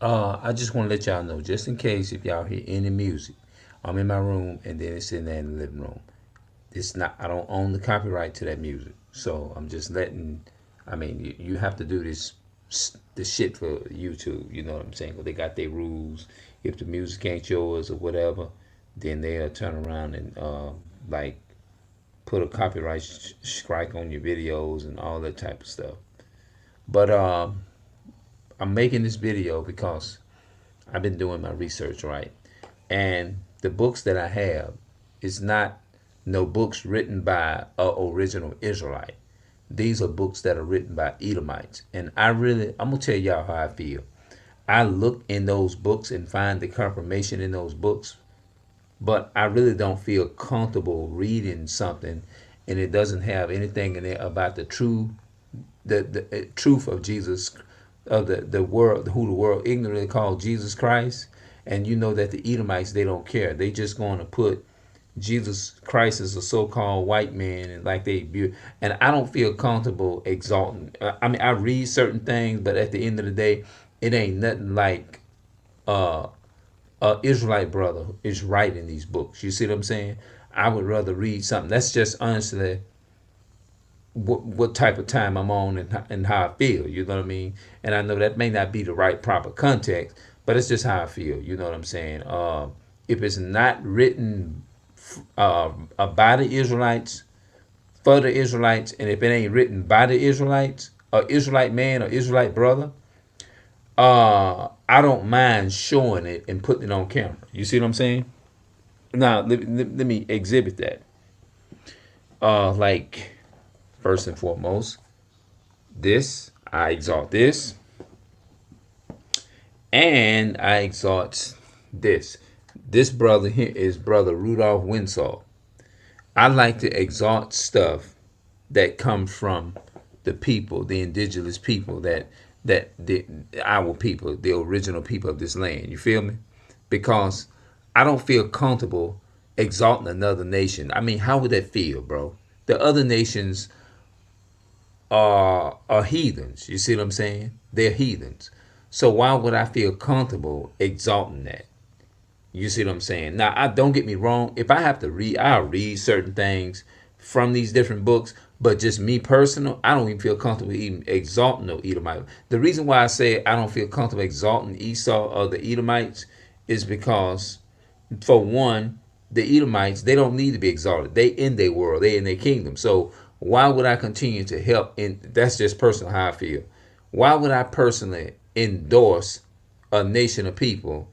I just want to let y'all know, just in case if y'all hear any music, I'm in my room and then it's in there in the living room. It's not. I don't own the copyright to that music, so I'm just letting. I mean, you have to do this shit for YouTube. You know what I'm saying? 'Cause they got their rules. If the music ain't yours or whatever, then they'll turn around and like put a copyright strike on your videos and all that type of stuff. But I'm making this video because I've been doing my research, right? And the books that I have is not no books written by a original Israelite. These are books that are written by Edomites. And I'm gonna tell y'all how I feel. I look in those books and find the confirmation in those books, but I really don't feel comfortable reading something and it doesn't have anything in there about the truth of Jesus, of the world, who the world ignorantly called Jesus Christ. And you know that the Edomites, they don't care. They just going to put Jesus Christ as a so-called white man, and like and I don't feel comfortable exalting. I mean, I read certain things, but at the end of the day, it ain't nothing like uh a Israelite brother is writing these books. You see what I'm saying? I would rather read something. That's just honestly what type of time I'm on and how I feel. You know what I mean? And I know that may not be the right proper context, but it's just how I feel. You know what I'm saying? If it's not written by the Israelites, for the Israelites, and if it ain't written by the Israelites, or Israelite man or Israelite brother, I don't mind showing it and putting it on camera. You see what I'm saying? Now let me exhibit that. Like first and foremost, this I exalt this, and I exalt this. This brother here is brother Rudolph Winsall. I like to exalt stuff that comes from the people, the indigenous people our people, the original people of this land. You feel me? Because I don't feel comfortable exalting another nation. I mean, how would that feel, bro? The other nations are heathens. You see what I'm saying? They're heathens. So why would I feel comfortable exalting that? You see what I'm saying? Now, I don't get me wrong. If I have to read, I'll read certain things from these different books. But just me personal, I don't even feel comfortable even exalting no Edomite. The reason why I say I don't feel comfortable exalting Esau or the Edomites is because, for one, the Edomites, they don't need to be exalted. They in their world. They in their kingdom. So why would I continue to help? And that's just personal how I feel. Why would I personally endorse a nation of people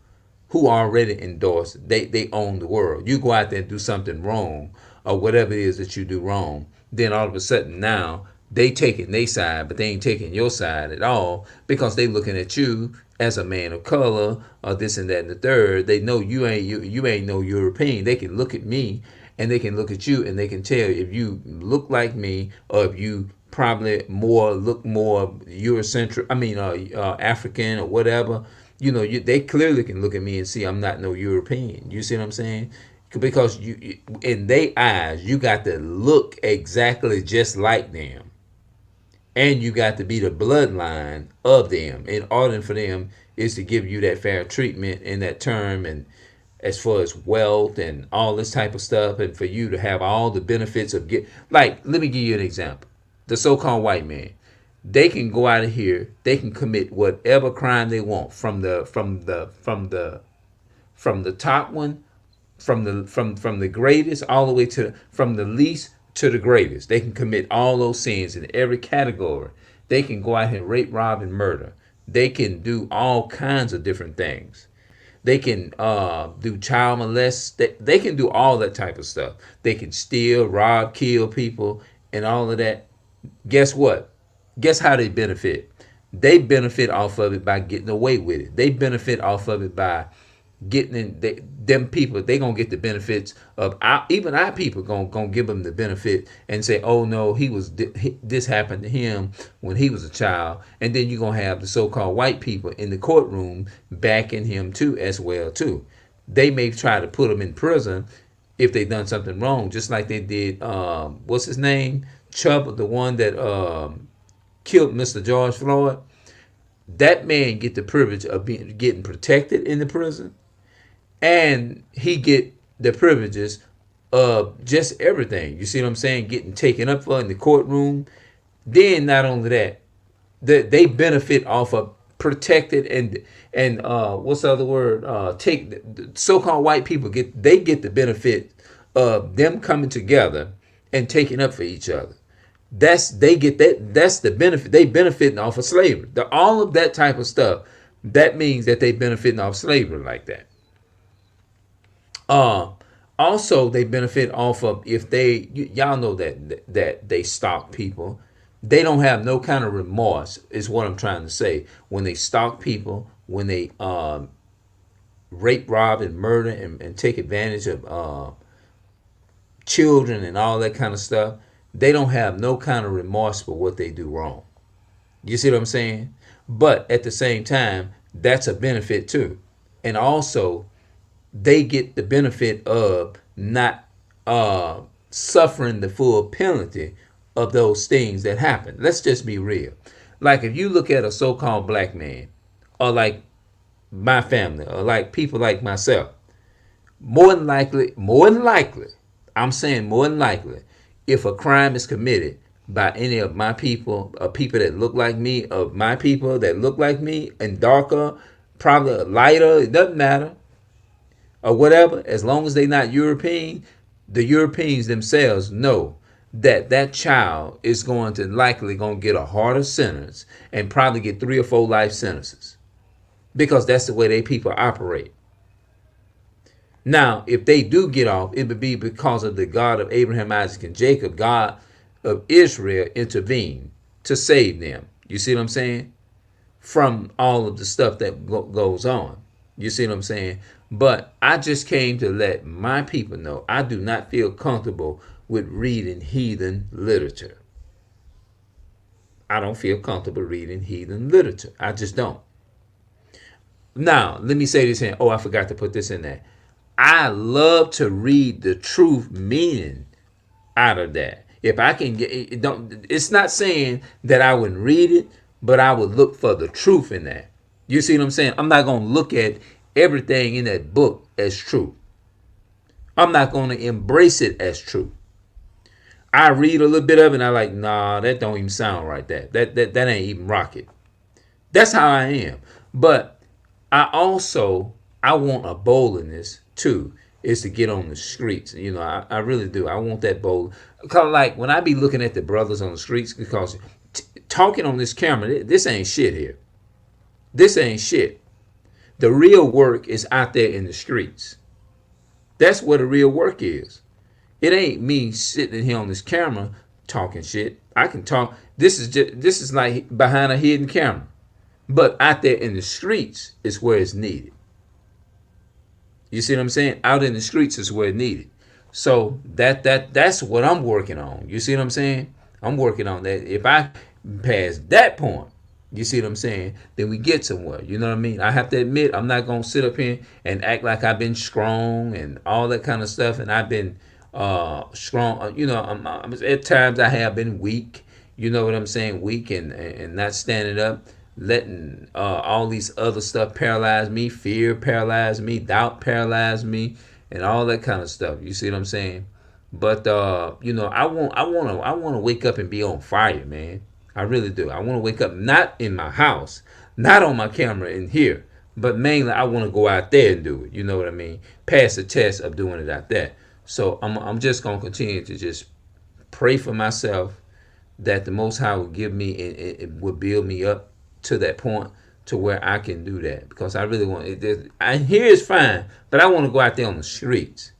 who already endorsed? They own the world. You go out there and do something wrong, or whatever it is that you do wrong, then all of a sudden now they taking their side, but they ain't taking your side at all, because they looking at you as a man of color or this and that and the third. They know you ain't no European. They can look at me and they can look at you and they can tell if you look like me, or if you probably look more Eurocentric. I mean, African or whatever. You know, they clearly can look at me and see I'm not no European. You see what I'm saying? Because in their eyes, you got to look exactly just like them, and you got to be the bloodline of them in order for them is to give you that fair treatment in that term, and as far as wealth and all this type of stuff, and for you to have all the benefits of like, let me give you an example. The so-called white man, they can go out of here, they can commit whatever crime they want, from the top one, from the greatest, all the way to from the least to the greatest. They can commit all those sins in every category. They can go out here and rape, rob, and murder. They can do all kinds of different things. They can do child molest. They can do all that type of stuff. They can steal, rob, kill people, and all of that. Guess what? Guess how they benefit? They benefit off of it by getting away with it. They benefit off of it by getting in. Them people, they gonna get the benefits of even our people gonna give them the benefit and say, oh no, this happened to him when he was a child. And then you're gonna have the so-called white people in the courtroom backing him too, as well too. They may try to put him in prison if they done something wrong, just like they did what's his name, Chubb, the one that killed Mr. George Floyd. that man get the privilege of getting protected in the prison, and he get the privileges of just everything. You see what I'm saying? Getting taken up for in the courtroom. Then not only that, they benefit off of protected and what's the other word? Take the so-called white people get the benefit of them coming together and taking up for each other. That's the benefit. They benefiting off of slavery. All of that type of stuff. That means that they benefiting off slavery like that. Also they benefit off of if y'all know that they stalk people. They don't have no kind of remorse, is what I'm trying to say. When they stalk people, when they rape, rob, and murder and take advantage of children and all that kind of stuff, they don't have no kind of remorse for what they do wrong. You see what I'm saying? But at the same time, that's a benefit too. And also, they get the benefit of not suffering the full penalty of those things that happen. Let's just be real. Like if you look at a so-called black man, or like my family, or like people like myself, more than likely, I'm saying more than likely, if a crime is committed by any of my people, or people that look like me, of my people that look like me, and darker, probably lighter, it doesn't matter, or whatever, as long as they're not European, the Europeans themselves know that child is going to get a harder sentence and probably get 3 or 4 life sentences, because that's the way they people operate. Now, if they do get off, it would be because of the God of Abraham, Isaac, and Jacob, God of Israel, intervened to save them. You see what I'm saying? From all of the stuff that goes on. You see what I'm saying? But I just came to let my people know I do not feel comfortable with reading heathen literature. I don't feel comfortable reading heathen literature. I just don't. Now, let me say this here. Oh, I forgot to put this in there. I love to read the truth meaning out of that. If I can get it, it's not saying that I wouldn't read it, but I would look for the truth in that. You see what I'm saying? I'm not going to look at everything in that book as true. I'm not going to embrace it as true. I read a little bit of it and I like, nah, that don't even sound right. That ain't even rocket. That's how I am. But I want a boldness too, is to get on the streets. You know, I really do. I want that bold. Kind of like when I be looking at the brothers on the streets, because talking on this camera, this ain't shit here. This ain't shit. The real work is out there in the streets. That's where the real work is. It ain't me sitting here on this camera talking shit. I can talk. This is like behind a hidden camera. But out there in the streets is where it's needed. You see what I'm saying? Out in the streets is where it's needed. So that's what I'm working on. You see what I'm saying? I'm working on that. If I pass that point, you see what I'm saying, then we get somewhere. You know what I mean? I have to admit, I'm not going to sit up here and act like I've been strong and all that kind of stuff. And I've been strong. You know, at times I have been weak. You know what I'm saying? Weak and not standing up. Letting all these other stuff paralyze me. Fear paralyze me. Doubt paralyze me. And all that kind of stuff. You see what I'm saying? But, you know, I want to wake up and be on fire, man. I really do. I want to wake up not in my house, not on my camera in here, but mainly I want to go out there and do it. You know what I mean? Pass the test of doing it out there. So I'm just going to continue to just pray for myself that the Most High will give me it will build me up to that point to where I can do that, because I really want it. And here is fine, but I want to go out there on the streets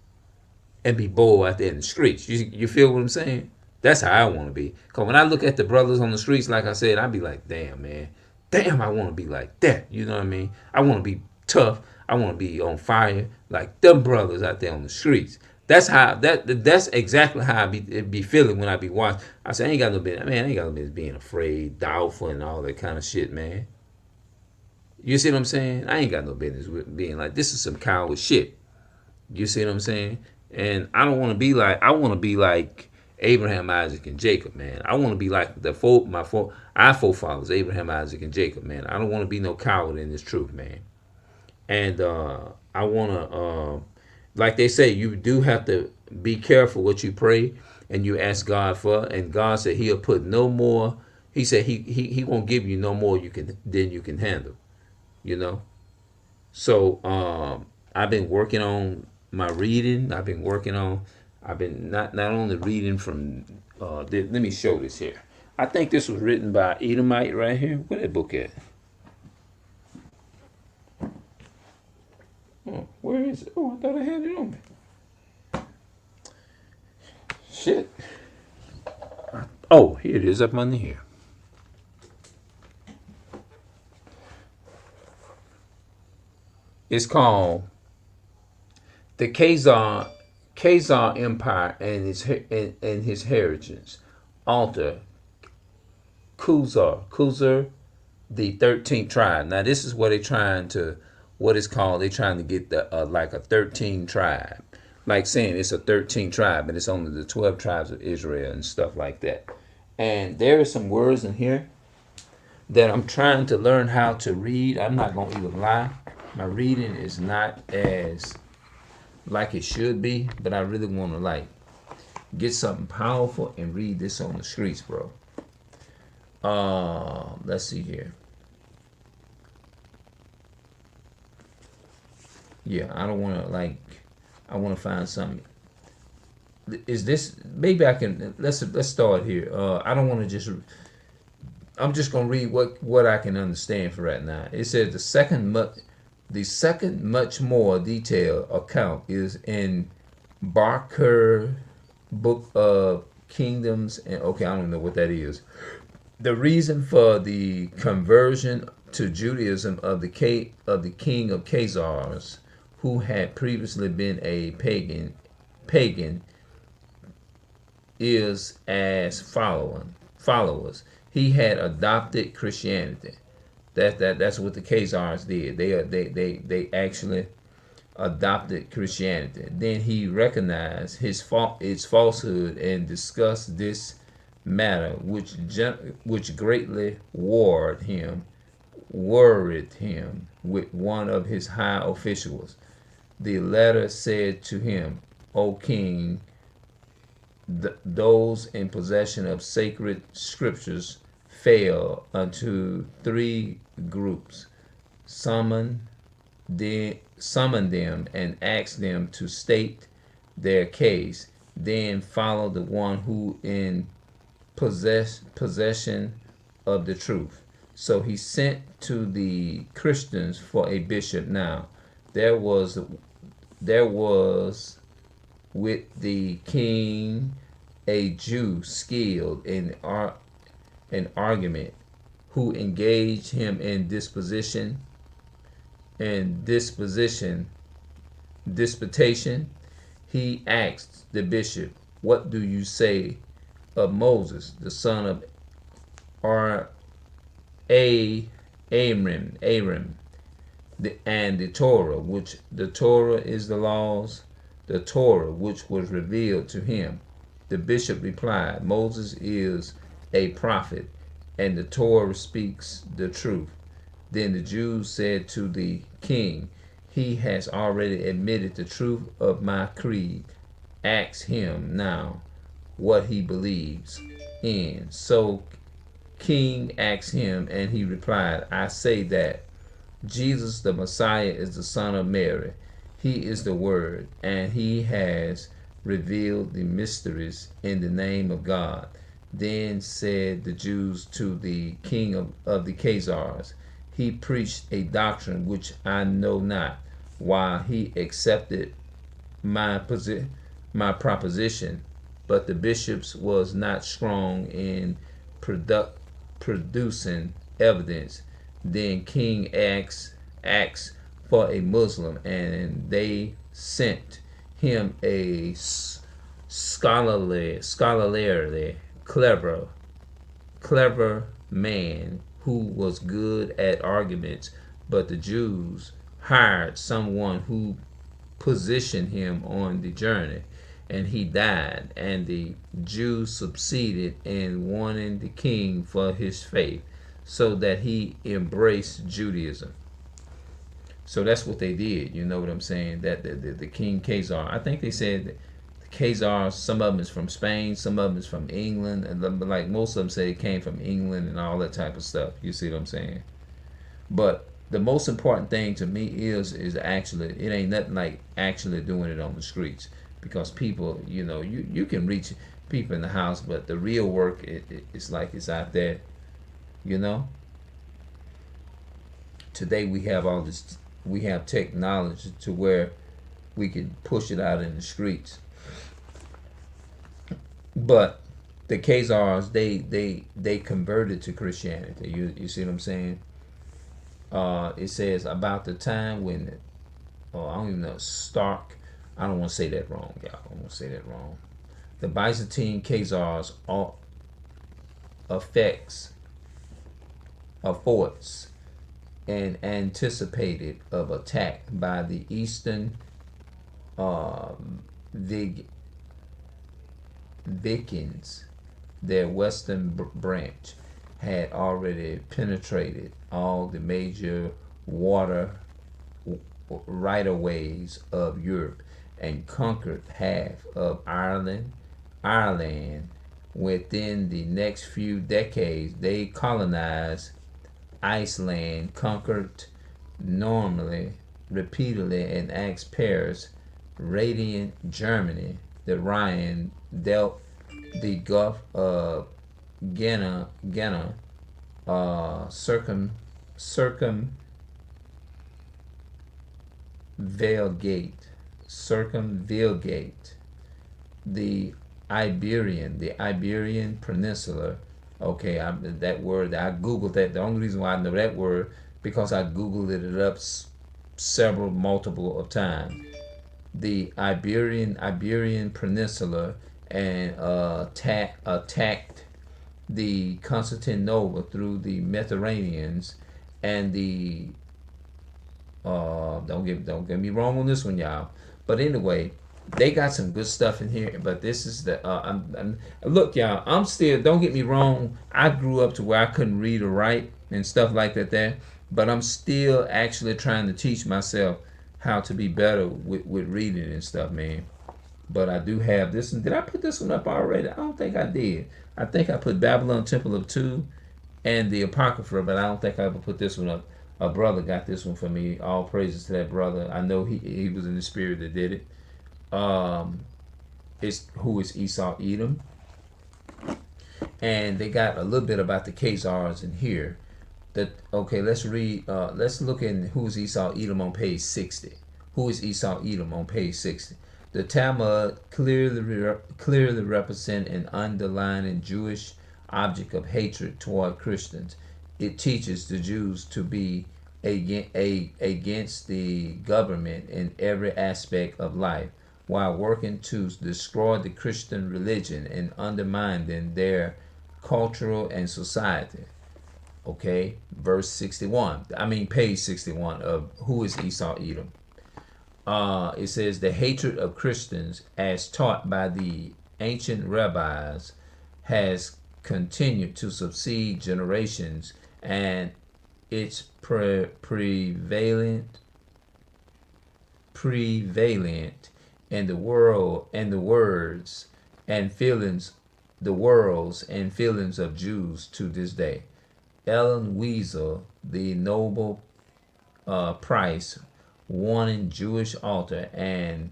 and be bold out there in the streets. You feel what I'm saying? That's how I want to be. Because when I look at the brothers on the streets, like I said, I be like, damn, man. Damn, I want to be like that. You know what I mean? I want to be tough. I want to be on fire like them brothers out there on the streets. That's exactly how I be feeling when I be watching. I say, I ain't got no business being afraid, doubtful, and all that kind of shit, man. You see what I'm saying? I ain't got no business with being like, this is some coward shit. You see what I'm saying? And I don't want to be like, I want to be like Abraham, Isaac, and Jacob, man. I want to be like our forefathers, Abraham, Isaac, and Jacob, man. I don't want to be no coward in this truth, man. And I want to, like they say, you do have to be careful what you pray and you ask God for. And God said He'll put no more. He said He won't give you no more than you can handle. You know. So I've been working on my reading. I've been not only reading from. Let me show this here. I think this was written by Edomite right here. Where that book at? Oh, where is it? Oh, I thought I had it on me. Shit. Oh, here it is up under here. It's called the Khazar Empire and his heritage. Author Khuzar, the 13th tribe. Now this is what they're trying to get like a 13 tribe. Like saying it's a 13 tribe, but it's only the 12 tribes of Israel and stuff like that. And there are some words in here that I'm trying to learn how to read. I'm not going to even lie. My reading is not as like it should be, but I really want to like get something powerful and read this on the streets, bro. Let's see here. Yeah, I don't want to like. I want to find something. Is this maybe I can? Let's start here. I don't want to just. I'm just gonna read what I can understand for right now. It says the second much more detailed account is in Barker Book of Kingdoms, and okay, I don't know what that is. The reason for the conversion to Judaism of the king of Khazars, who had previously been a pagan, is as followers. He had adopted Christianity. That's what the Khazars did. They actually adopted Christianity. Then he recognized its falsehood and discussed this matter, which greatly worried him with one of his high officials. The letter said to him, "O king, those in possession of sacred scriptures fell unto three groups. Summon them and ask them to state their case. Then follow the one who in possession of the truth." So he sent to the Christians for a bishop. Now there was with the king a Jew skilled in argument, who engaged him in disputation. He asked the bishop, "What do you say of Moses, the son of Aram, and the Torah, which the Torah is the laws, the Torah which was revealed to him?" The bishop replied, "Moses is a prophet, and the Torah speaks the truth." Then the Jews said to the king, "He has already admitted the truth of my creed. Ask him now what he believes in." So king asked him, and he replied, "I say that Jesus the Messiah is the son of Mary. He is the Word, and he has revealed the mysteries in the name of God." Then said the Jews to the king of the Khazars, "He preached a doctrine which I know not, while he accepted my proposition." But the bishops was not strong in producing evidence. Then king asked for a Muslim, and they sent him a scholarly, clever man who was good at arguments. But the Jews hired someone who positioned him on the journey. and he died, and the Jews succeeded in wanting the king for his faith, so that he embraced Judaism. So that's what they did. You know what I'm saying? That the King Khazar. I think they said that the Khazars. Some of them is from Spain. Some of them is from England. And like most of them say, it came from England and all that type of stuff. You see what I'm saying? But the most important thing to me is actually, it ain't nothing like actually doing it on the streets, because people, you can reach people in the house, but the real work, it's like it's out there. You know, today we have technology to where we can push it out in the streets. But the Khazars, they converted to Christianity. You see what I'm saying? It says about the time when, I don't even know, Stark. I don't want to say that wrong, y'all. I don't want to say that wrong. The Byzantine Khazars affects forts and anticipated of attack by the Eastern uh, Vig- Vikings. Their western branch had already penetrated all the major water right of ways of Europe and conquered half of Ireland. Within the next few decades, they colonized Iceland, conquered Normandy repeatedly, and axed Paris, radiant Germany, the Rhine, dealt the Gulf of Guinea, uh, circum circumvallate, circumvallate the Iberian Peninsula. Okay, that word, I googled that. The only reason why I know that word, because I googled it up several multiple of times. The Iberian Peninsula, and attacked the Constantinople through the Mediterraneans, and the don't get me wrong on this one, y'all. But anyway, they got some good stuff in here. But this is the look, y'all. I'm still, don't get me wrong. I grew up to where I couldn't read or write and stuff like that. There, but I'm still actually trying to teach myself how to be better with reading and stuff, man. But I do have this one. Did I put this one up already? I don't think I did. I think I put Babylon Temple of Two and the Apocrypha, but I don't think I ever put this one up. A brother got this one for me. All praises to that brother. I know he was in the spirit that did it. Um, it's who is Esau Edom, and they got a little bit about the Khazars in here. That okay? Let's read. Let's look in who's Esau Edom on page 60. Who is Esau Edom on page 60? The Talmud clearly represent an underlying Jewish object of hatred toward Christians. It teaches the Jews to be against the government in every aspect of life, while working to destroy the Christian religion and undermining their cultural and society. Okay, verse 61. I mean, page 61 of who is Esau Edom. It says the hatred of Christians, as taught by the ancient rabbis, has continued to succeed generations, and its prevalent in the world and the words and feelings the worlds and feelings of Jews to this day. Ellen Wiesel, the Nobel Prize winning Jewish author and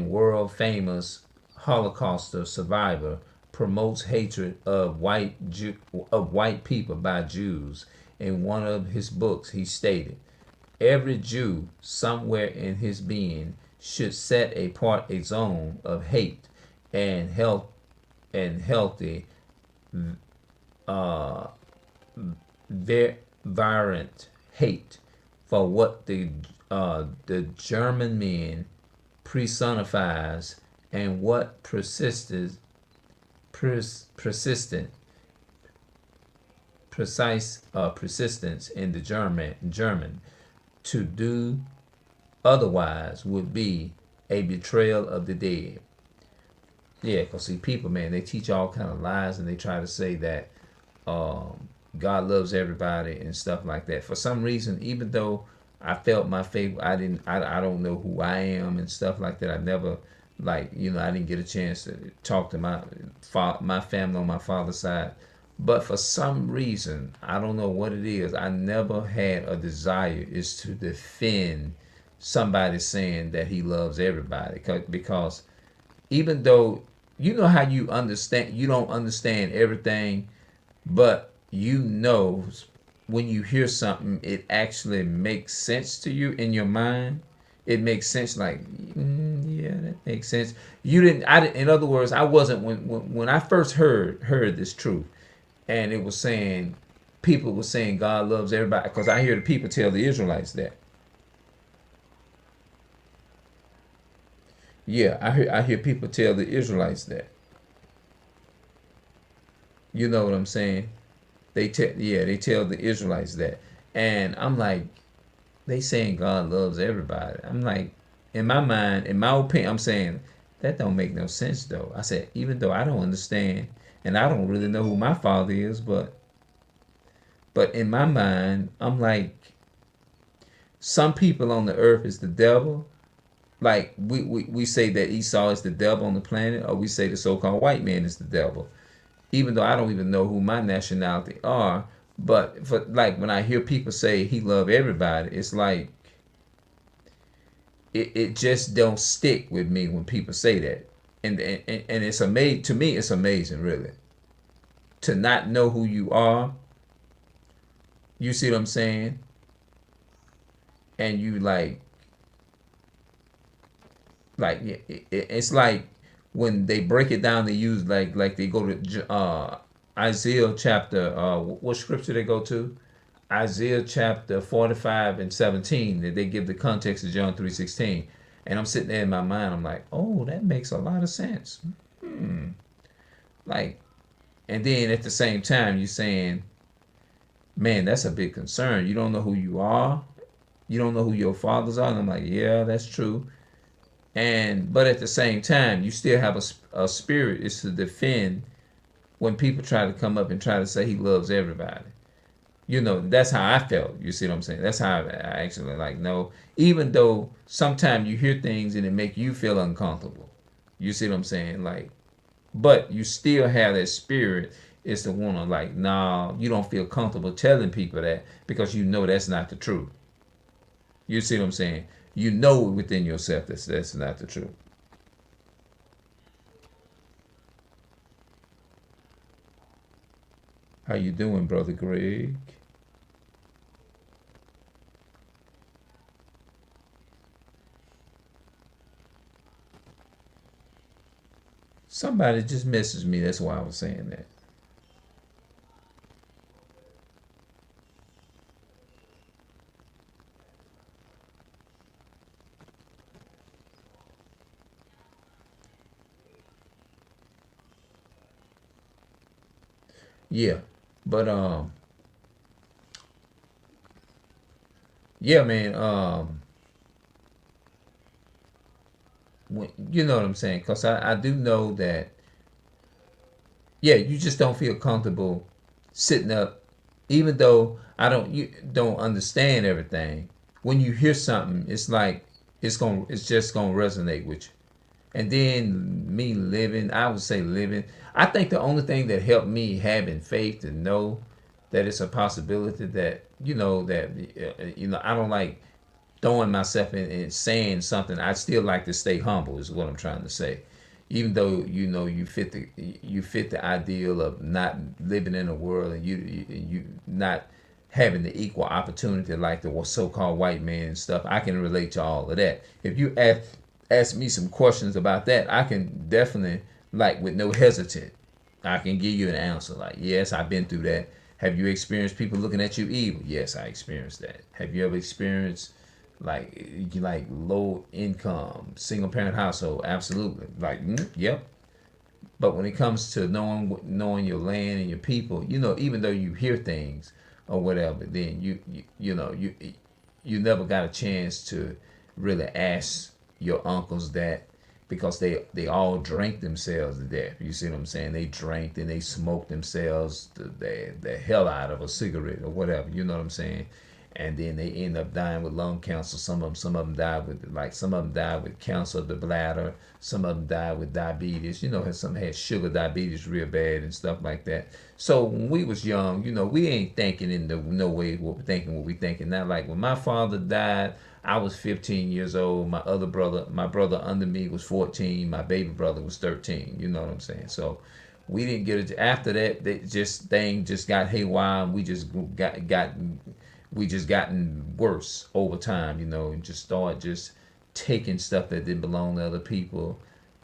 world famous Holocaust survivor, promotes hatred of white people by Jews. In one of his books, he stated, "Every Jew, somewhere in his being, should set apart a zone of hate and healthy, uh, virulent hate for what the German man personifies, and what persistent persistence in the German to do otherwise would be a betrayal of the dead." Yeah, because see, people, man, they teach all kind of lies and they try to say that God loves everybody and stuff like that. For some reason, even though I felt my faith, I don't know who I am and stuff like that. I never, like, I didn't get a chance to talk to my family on my father's side. But for some reason, I don't know what it is, I never had a desire is to defend somebody saying that he loves everybody. Because even though how you don't understand everything, but when you hear something, it actually makes sense to you in your mind. It makes sense, like, yeah, that makes sense. In other words, I wasn't, when I first heard this truth, and it was saying, people were saying God loves everybody, because I hear the people tell the Israelites that. Yeah, I hear people tell the Israelites that. You know what I'm saying? They tell the Israelites that. And I'm like, they saying God loves everybody. I'm like, in my mind, in my opinion, I'm saying that don't make no sense though. I said, even though I don't understand and I don't really know who my father is, but in my mind, I'm like, some people on the earth is the devil. Like we say that Esau is the devil on the planet, or we say the so-called white man is the devil. Even though I don't even know who my nationality are, but for, like, when I hear people say he love everybody, it's like it just don't stick with me when people say that. And it's amazing to me. It's amazing, really, to not know who you are. You see what I'm saying? And you it's like when they break it down, they use like they go to Isaiah chapter, what scripture they go to? Isaiah chapter 45 and 17, that they give the context of John 3:16. And I'm sitting there in my mind, I'm like, oh, that makes a lot of sense. Like, and then at the same time, you're saying, man, that's a big concern. You don't know who you are. You don't know who your fathers are. And I'm like, yeah, that's true. But at the same time, you still have a spirit is to defend when people try to come up and try to say he loves everybody. That's how I felt. You see what I'm saying? That's how I actually, like, no. Even though sometimes you hear things and it make you feel uncomfortable. You see what I'm saying? Like, but you still have that spirit is to want to, like, nah, you don't feel comfortable telling people that because that's not the truth. You see what I'm saying? You know within yourself that's not the truth. How you doing, Brother Greg? Somebody just messaged me. That's why I was saying that. Yeah. But yeah, man, you know what I'm saying? Cuz I do know that, yeah, you just don't feel comfortable sitting up, even though you don't understand everything. When you hear something, it's like it's just gonna resonate with you. And then me living, I would say living. I think the only thing that helped me having faith to know that it's a possibility that I don't like throwing myself in and saying something. I still like to stay humble, is what I'm trying to say. Even though you fit the ideal of not living in a world, and you not having the equal opportunity like the so-called white man and stuff. I can relate to all of that. If you ask me some questions about that, I can definitely, like, with no hesitant, I can give you an answer. Like, yes, I've been through that. Have you experienced people looking at you evil? Yes, I experienced that. Have you ever experienced like low income single parent household? Absolutely. Like, yep. But when it comes to knowing your land and your people, even though you hear things or whatever, then you never got a chance to really ask your uncles that, because they all drank themselves to death. You see what I'm saying? They drank and they smoked themselves the hell out of a cigarette or whatever. You know what I'm saying? And then they end up dying with lung cancer. Some of them died with some of them died with cancer of the bladder. Some of them died with diabetes. You know, some had sugar diabetes real bad and stuff like that. So when we was young, you know, we ain't thinking in no way what we thinking now. Like when my father died, I was 15 years old. My brother under me was 14. My baby brother was 13. You know what I'm saying? So we didn't get it. After that, thing just got haywire. And we just gotten worse over time, you know, and just started just taking stuff that didn't belong to other people,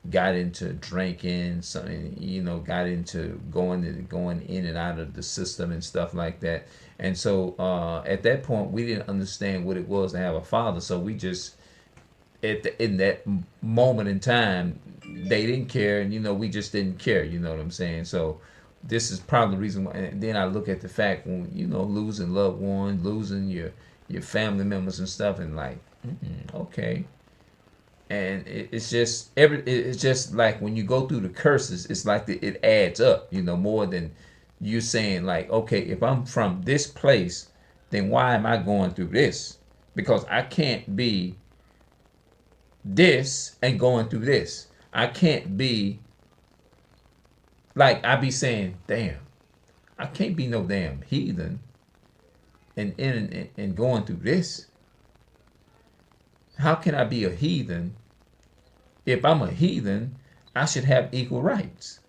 got into drinking, something, you know, got into going in and out of the system and stuff like that. And so at that point, we didn't understand what it was to have a father. So we just, in that moment in time, they didn't care, and you know, we just didn't care. You know what I'm saying? So this is probably the reason why. And then I look at the fact when, you know, losing loved ones, losing your family members and stuff, and like, okay. And it's just like when you go through the curses, it's like it adds up, you know, more than you saying like, okay, if I'm from this place, then why am I going through this? Because I can't be this and going through this. I can't be like, I be saying, damn, I can't be no damn heathen and going through this. How can I be a heathen? If I'm a heathen, I should have equal rights.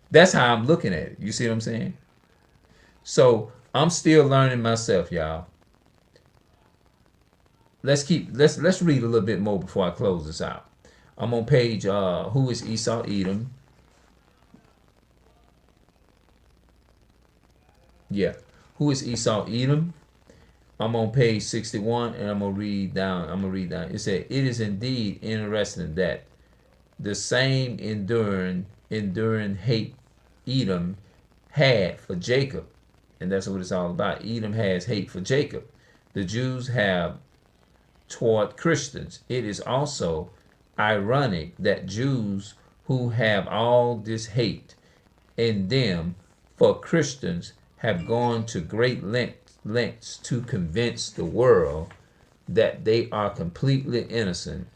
That's how I'm looking at it. You see what I'm saying? So I'm still learning myself, y'all. Let's read a little bit more before I close this out. I'm on page who is Esau Edom? Yeah. Who is Esau Edom? I'm on page 61 and I'm gonna read down. It said, it is indeed interesting that the same enduring hate Edom had for Jacob. And that's what it's all about. Edom has hate for Jacob. The Jews have toward Christians. It is also ironic that Jews who have all this hate in them for Christians have gone to great lengths to convince the world that they are completely innocent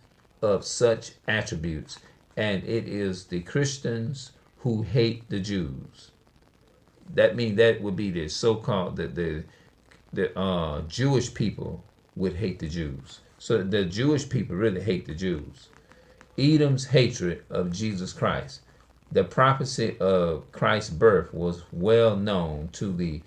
of such attributes, and it is the Christians who hate the Jews. That means that would be the so-called the Jewish people would hate the Jews. So the Jewish people really hate the Jews. Edom's hatred of Jesus Christ. The prophecy of Christ's birth was well known to the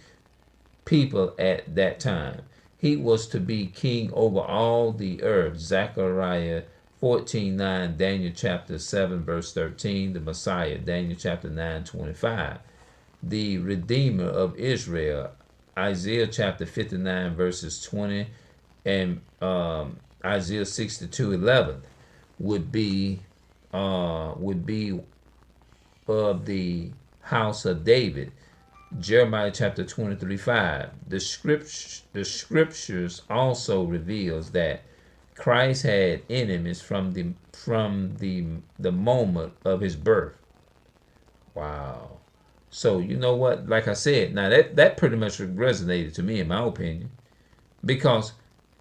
people at that time. He was to be king over all the earth. Zechariah 14:9, Daniel chapter 7 verse 13, the Messiah, Daniel chapter 9:25. The Redeemer of Israel, Isaiah chapter 59 verses 20 and Isaiah 62:11 would be of the house of David. Jeremiah chapter 23:5. The scriptures also reveals that Christ had enemies from the moment of his birth. Wow. So you know what? Like I said, now that pretty much resonated to me in my opinion, because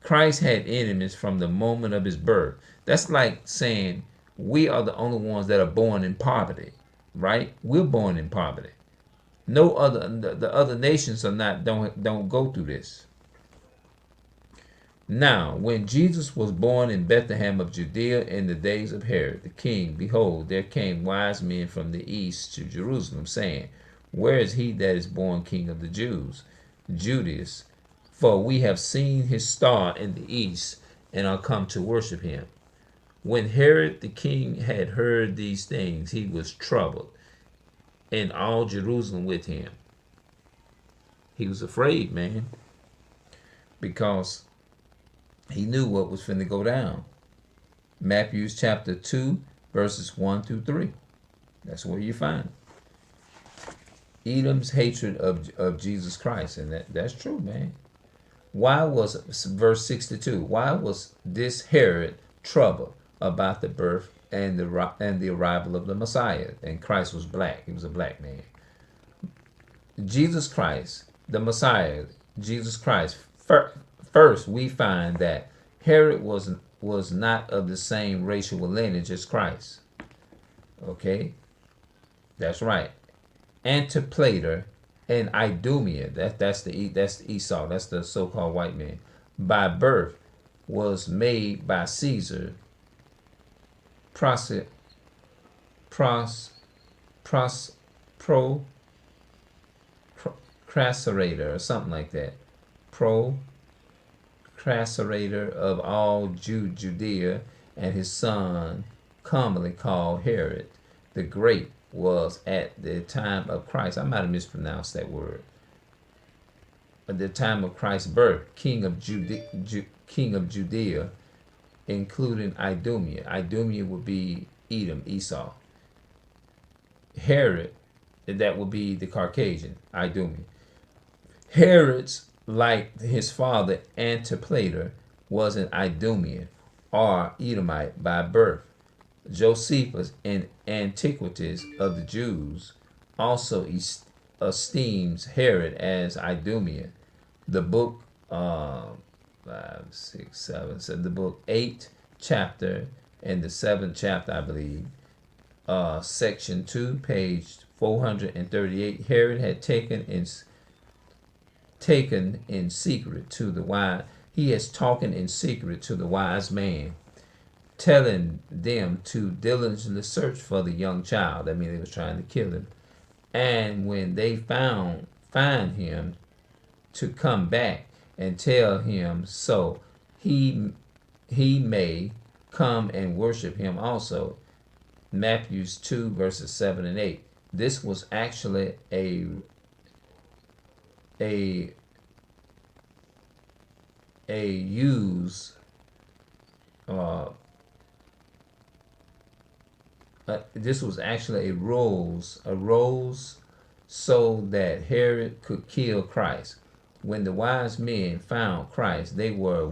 Christ had enemies from the moment of his birth. That's like saying we are the only ones that are born in poverty, right? We're born in poverty. No other, the other nations are not, don't go through this. Now, when Jesus was born in Bethlehem of Judea in the days of Herod the king, behold, there came wise men from the east to Jerusalem, saying, where is he that is born King of the Jews? Judas, for we have seen his star in the east and are come to worship him. When Herod the king had heard these things, he was troubled, and all Jerusalem with him. He was afraid, man, because he knew what was finna go down. Matthew chapter 2, verses 1 through 3. That's where you find it. Edom's hatred of Jesus Christ, and that's true, man. Why was, verse 62, why was this Herod troubled about the birth the arrival of the Messiah. And Christ was black. He was a black man. Jesus Christ, the Messiah, Jesus Christ. First, we find that Herod was not of the same racial lineage as Christ. Okay, that's right. Antipater and Idumea, that's the Esau, that's the so-called white man, by birth was made by Caesar, procrastinator or something like that, procrastinator of all Judea, and his son, commonly called Herod the Great, was at the time of Christ. I might have mispronounced that word. At the time of Christ's birth, king of Judea, including Idumea. Idumea would be Edom, Esau. Herod, that would be the Caucasian, Idumea. Herod's, like his father Antipater, was an Idumean or Edomite by birth. Josephus, in Antiquities of the Jews, also esteems Herod as Idumean. The book 5, 6, 7, so the book 8 chapter and the 7th chapter, I believe, section 2, page 438. Herod had taken in secret to the wise. He has talking in secret to the wise man, telling them to diligently search for the young child. That means they was trying to kill him. And when they find him, to come back and tell him so he may come and worship him also. Matthew 2 verses 7 and 8. This was actually this was actually a ruse so that Herod could kill Christ. When the wise men found Christ, they were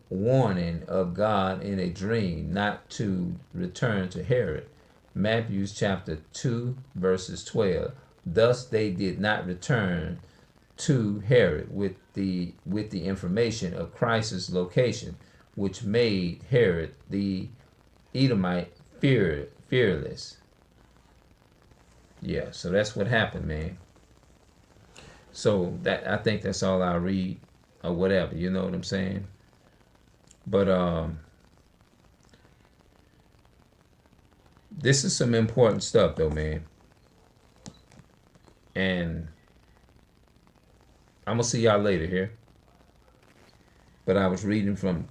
warning of God in a dream not to return to Herod. Matthew chapter 2 verses 12. Thus they did not return to Herod with the information of Christ's location, which made Herod the Edomite fearless. Yeah, so that's what happened, man. So that, I think that's all I read or whatever, you know what I'm saying? But this is some important stuff though, man. And I'm gonna see y'all later here. But I was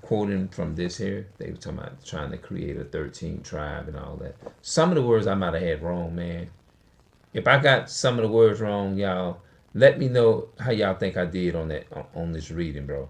quoting from this here. They were talking about trying to create a 13 tribe and all that. Some of the words I might have had wrong, man. If I got some of the words wrong, y'all, let me know how y'all think I did on this reading, bro.